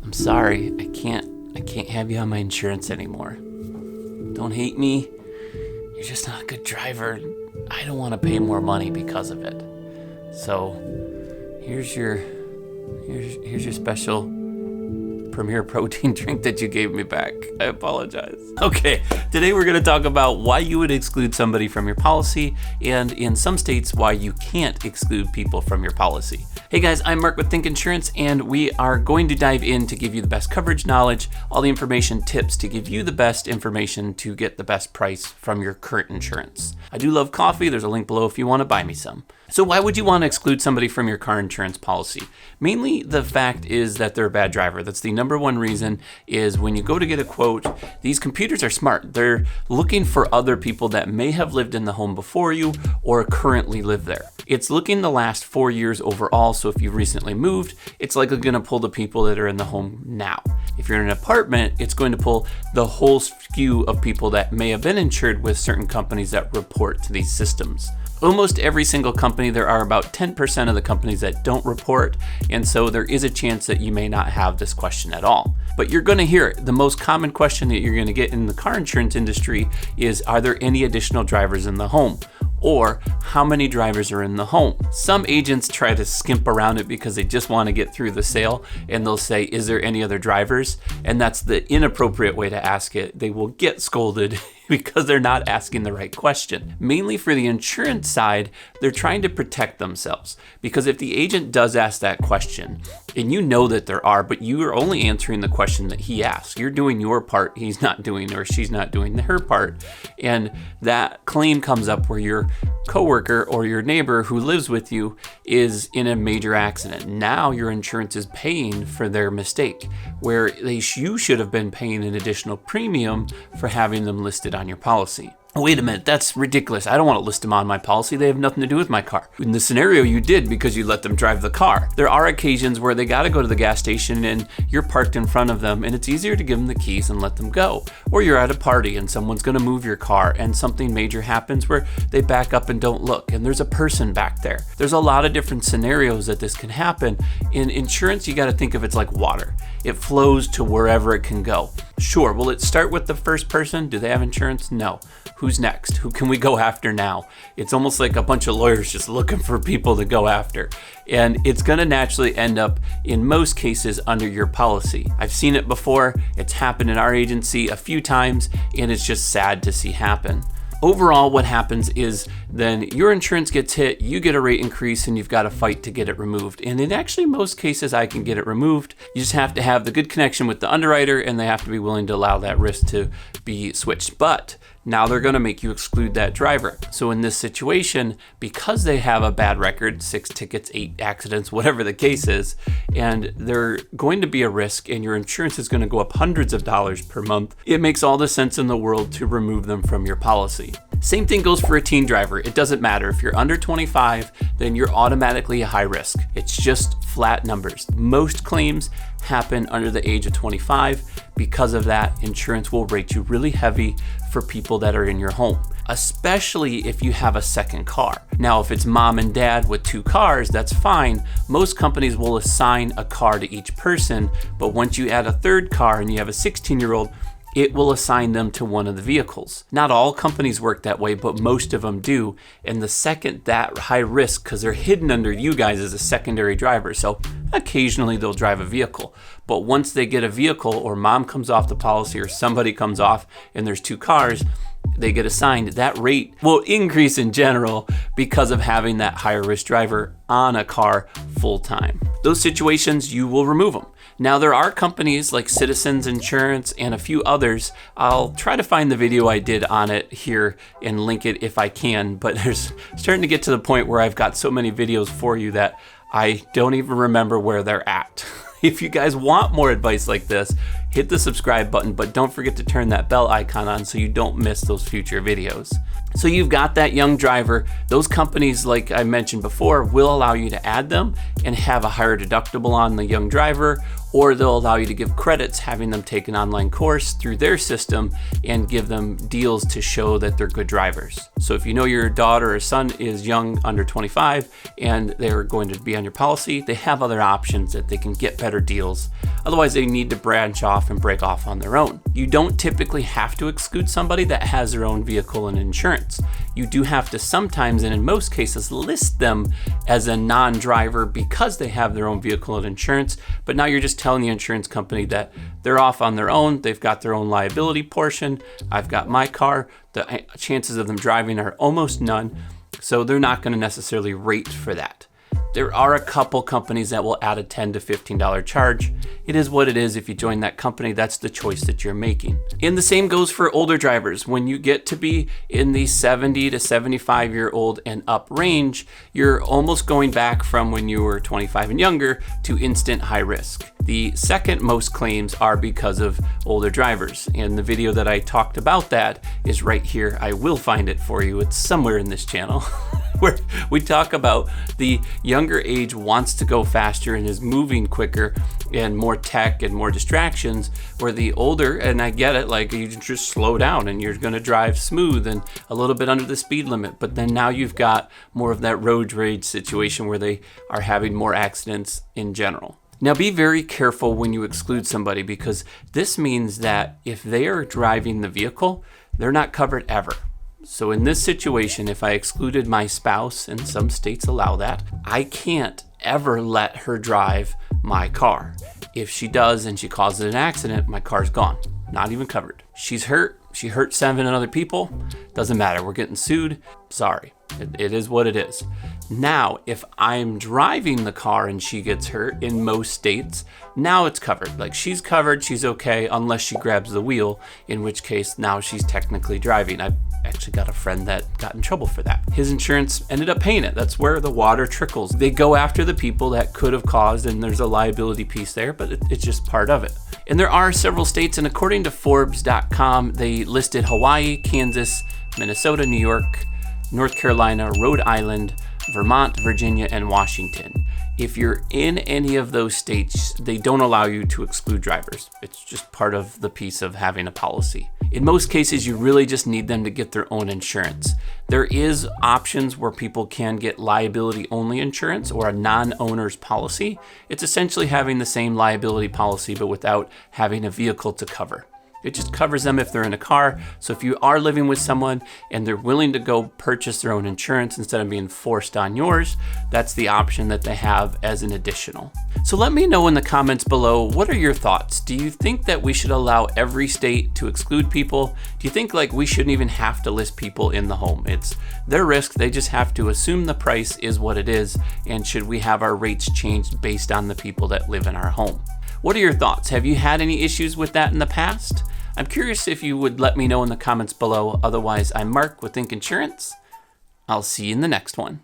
I'm sorry, I can't have you on my insurance anymore. Don't hate me. You're just not a good driver. I don't want to pay more money because of it. So here's your special Premier Protein drink that you gave me back. I apologize. Okay, today we're going to talk about why you would exclude somebody from your policy, and in some states, why you can't exclude people from your policy. Hey guys, I'm Mark with Think Insurance, and we are going to dive in to give you the best coverage knowledge, all the information, tips to give you the best information to get the best price from your current insurance. I do love coffee. There's a link below if you want to buy me some. So why would you want to exclude somebody from your car insurance policy? Mainly the fact is that they're a bad driver. That's the number one reason. Is when you go to get a quote, these computers are smart. They're looking for other people that may have lived in the home before you or currently live there. It's looking the last 4 years overall, so if you've recently moved, it's likely going to pull the people that are in the home now. If you're in an apartment, it's going to pull the whole skew of people that may have been insured with certain companies that report to these systems. Almost every single company, there are about 10% of the companies that don't report, and so there is a chance that you may not have this question at all. But you're going to hear it. The most common question that you're going to get in the car insurance industry is, are there any additional drivers in the home? Or how many drivers are in the home? Some agents try to skimp around it because they just want to get through the sale, and they'll say, is there any other drivers? And that's the inappropriate way to ask it. They will get scolded because they're not asking the right question. Mainly for the insurance side, they're trying to protect themselves, because if the agent does ask that question and you know that there are, but you are only answering the question that he asks, you're doing your part, he's not doing, or she's not doing her part, and that claim comes up where your coworker or your neighbor who lives with you is in a major accident. Now your insurance is paying for their mistake, where you should have been paying an additional premium for having them listed on your policy. Wait a minute, that's ridiculous. I don't want to list them on my policy. They have nothing to do with my car. In the scenario, you did because you let them drive the car. There are occasions where they got to go to the gas station and you're parked in front of them, and it's easier to give them the keys and let them go. Or you're at a party and someone's going to move your car and something major happens where they back up and don't look and there's a person back there. There's a lot of different scenarios that this can happen. In insurance, you got to think of it's like water. It flows to wherever it can go. Sure, will it start with the first person? Do they have insurance? No. Who's next? Who can we go after now? It's almost like a bunch of lawyers just looking for people to go after. And it's going to naturally end up, in most cases, under your policy. I've seen it before. It's happened in our agency a few times, and it's just sad to see happen. Overall, what happens is then your insurance gets hit, you get a rate increase, and you've got to fight to get it removed. And in actually most cases, I can get it removed. You just have to have the good connection with the underwriter, and they have to be willing to allow that risk to be switched. But now they're going to make you exclude that driver. So in this situation, because they have a bad record, 6 tickets, 8 accidents, whatever the case is, and they're going to be a risk and your insurance is going to go up hundreds of dollars per month, it makes all the sense in the world to remove them from your policy. Same thing goes for a teen driver. It doesn't matter. If you're under 25, then you're automatically a high risk. It's just flat numbers. Most claims happen under the age of 25. Because of that, insurance will rate you really heavy for people that are in your home, especially if you have a second car. Now, if it's mom and dad with 2 cars, that's fine. Most companies will assign a car to each person, but once you add a third car and you have a 16-year-old, it will assign them to one of the vehicles. Not all companies work that way, but most of them do. And the second that high risk, because they're hidden under you guys as a secondary driver, so occasionally they'll drive a vehicle. But once they get a vehicle, or mom comes off the policy or somebody comes off and there's 2 cars, they get assigned, that rate will increase in general because of having that higher risk driver on a car full time. Those situations, you will remove them. Now, there are companies like Citizens Insurance and a few others. I'll try to find the video I did on it here and link it if I can, but there's starting to get to the point where I've got so many videos for you that I don't even remember where they're at. If you guys want more advice like this, hit the subscribe button, but don't forget to turn that bell icon on so you don't miss those future videos. So you've got that young driver. Those companies, like I mentioned before, will allow you to add them and have a higher deductible on the young driver, or they'll allow you to give credits having them take an online course through their system and give them deals to show that they're good drivers. So if you know your daughter or son is young, under 25, and they're going to be on your policy, they have other options that they can get better deals. Otherwise, they need to branch off and break off on their own. You don't typically have to exclude somebody that has their own vehicle and insurance. You do have to sometimes, and in most cases, list them as a non-driver because they have their own vehicle and insurance, but now you're just telling the insurance company that they're off on their own, they've got their own liability portion, I've got my car, the chances of them driving are almost none, so they're not going to necessarily rate for that. There are a couple companies that will add a $10 to $15 charge. It is what it is. If you join that company, that's the choice that you're making. And the same goes for older drivers. When you get to be in the 70 to 75-year-old and up range, you're almost going back from when you were 25 and younger to instant high risk. The second most claims are because of older drivers. And the video that I talked about that is right here. I will find it for you. It's somewhere in this channel. Where we talk about the younger age wants to go faster and is moving quicker and more tech and more distractions, where the older, and I get it, like you just slow down and you're going to drive smooth and a little bit under the speed limit, but then now you've got more of that road rage situation where they are having more accidents in general. Now be very careful when you exclude somebody, because this means that if they are driving the vehicle, they're not covered ever. So in this situation, if I excluded my spouse, and some states allow that, I can't ever let her drive my car. If she does and she causes an accident, my car's gone, not even covered. She's hurt, she hurt 7 other people, doesn't matter, we're getting sued, sorry. It is what it is. Now, if I'm driving the car and she gets hurt in most states, now it's covered. Like she's covered, she's okay, unless she grabs the wheel, in which case now she's technically driving. I've actually got a friend that got in trouble for that. His insurance ended up paying it. That's where the water trickles. They go after the people that could have caused, and there's a liability piece there, but it's just part of it. And there are several states, and according to Forbes.com, they listed Hawaii, Kansas, Minnesota, New York, North Carolina, Rhode Island, Vermont, Virginia, and Washington. If you're in any of those states, they don't allow you to exclude drivers. It's just part of the piece of having a policy. In most cases, you really just need them to get their own insurance. There is options where people can get liability-only insurance or a non-owner's policy. It's essentially having the same liability policy, but without having a vehicle to cover. It just covers them if they're in a car. So if you are living with someone and they're willing to go purchase their own insurance instead of being forced on yours, that's the option that they have as an additional. So let me know in the comments below, what are your thoughts? Do you think that we should allow every state to exclude people? Do you think like we shouldn't even have to list people in the home? It's their risk. They just have to assume the price is what it is. And should we have our rates changed based on the people that live in our home? What are your thoughts? Have you had any issues with that in the past? I'm curious if you would let me know in the comments below. Otherwise, I'm Mark with Think Insurance. I'll see you in the next one.